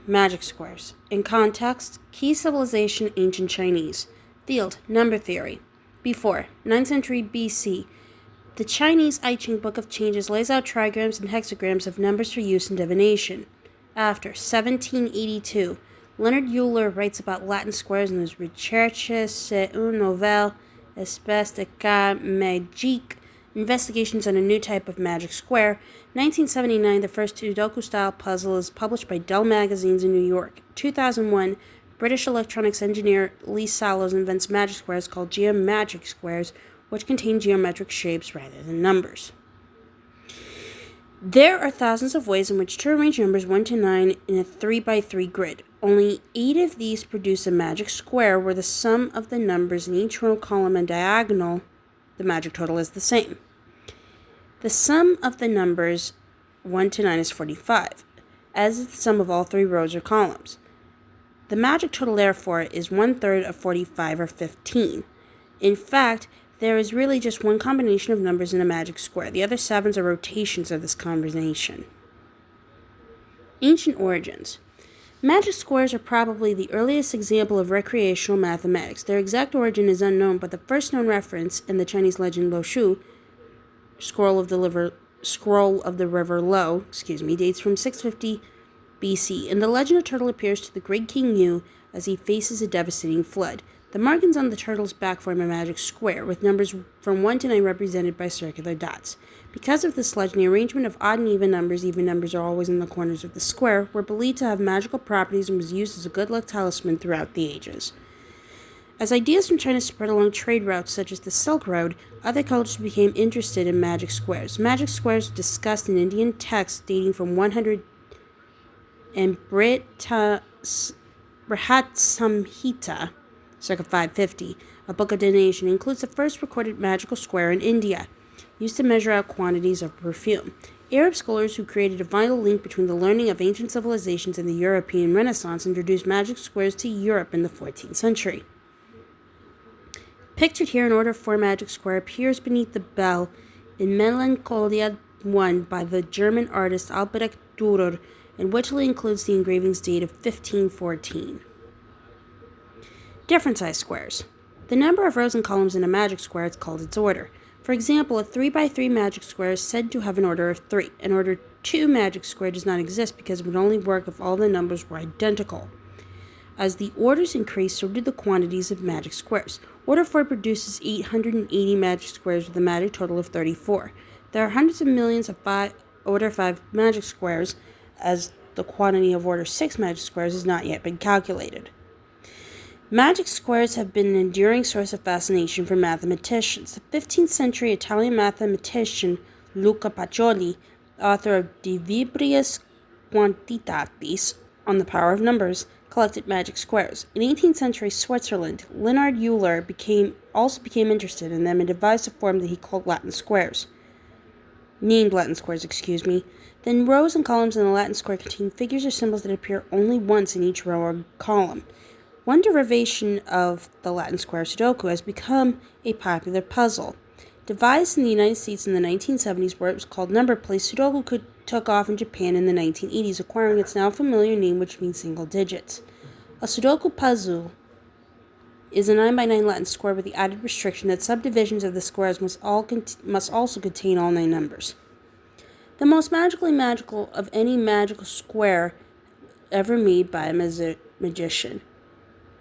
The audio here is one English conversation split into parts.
Magic squares. In context, key civilization, ancient Chinese. Field, number theory. Before, 9th century BC, the Chinese I Ching Book of Changes lays out trigrams and hexagrams of numbers for use in divination. After, 1782, Leonard Euler writes about Latin squares in his Recherches sur une nouvelle espèce de cas magique, Investigations on a New Type of Magic Square. 1979, the first Sudoku-style puzzle is published by Dell Magazines in New York. 2001, British electronics engineer Lee Sallows invents magic squares called geometric squares, which contain geometric shapes rather than numbers. There are thousands of ways in which to arrange numbers 1 to 9 in a 3x3 grid. Only 8 of these produce a magic square where the sum of the numbers in each row, column, and diagonal, the magic total, is the same. The sum of the numbers 1 to 9 is 45, as is the sum of all 3 rows or columns. The magic total, therefore, is 1/3 of 45, or 15. In fact, there is really just one combination of numbers in a magic square. The other 7s are rotations of this combination. Ancient origins. Magic squares are probably the earliest example of recreational mathematics. Their exact origin is unknown, but the first known reference in the Chinese legend Lo Shu, Scroll of the River Lo, dates from 650 BC. In the legend, a turtle appears to the great King Yu as he faces a devastating flood. The markings on the turtle's back form a magic square, with numbers from 1 to 9 represented by circular dots. Because of this legend, the arrangement of odd and even numbers are always in the corners of the square, were believed to have magical properties and was used as a good luck talisman throughout the ages. As ideas from China spread along trade routes such as the Silk Road, other cultures became interested in magic squares. Magic squares were discussed in Indian texts dating from 100 and Brihat Samhita, circa 550, a book of divination, includes the first recorded magical square in India, used to measure out quantities of perfume. Arab scholars who created a vital link between the learning of ancient civilizations and the European Renaissance introduced magic squares to Europe in the 14th century. Pictured here, an order for magic square appears beneath the bell in Melancholia I by the German artist Albrecht Dürer, and whichly includes the engraving's date of 1514. Different size squares. The number of rows and columns in a magic square is called its order. For example, a 3x3 magic square is said to have an order of 3. An order 2 magic square does not exist because it would only work if all the numbers were identical. As the orders increase, so do the quantities of magic squares. Order 4 produces 880 magic squares with a magic total of 34. There are hundreds of millions of order 5 magic squares, as the quantity of order 6 magic squares has not yet been calculated. Magic squares have been an enduring source of fascination for mathematicians. The 15th century Italian mathematician Luca Pacioli, author of De Vibriis Quantitatis, On the Power of Numbers, collected magic squares. In 18th century Switzerland, Leonard Euler also became interested in them and devised a form that he called named Latin squares. Then rows and columns in the Latin square contain figures or symbols that appear only once in each row or column. One derivation of the Latin square, Sudoku, has become a popular puzzle. Devised in the United States in the 1970s, where it was called number place, Sudoku took off in Japan in the 1980s, acquiring its now familiar name, which means single digits. A Sudoku puzzle is a 9x9 Latin square with the added restriction that subdivisions of the squares must also contain all 9 numbers. The most magical of any magical square ever made by a magician.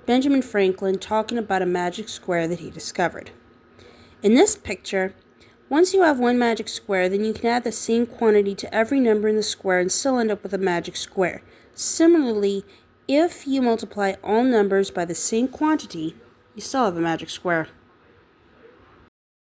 Benjamin Franklin talking about a magic square that he discovered. In this picture, once you have one magic square, then you can add the same quantity to every number in the square and still end up with a magic square. Similarly, if you multiply all numbers by the same quantity, you still have a magic square.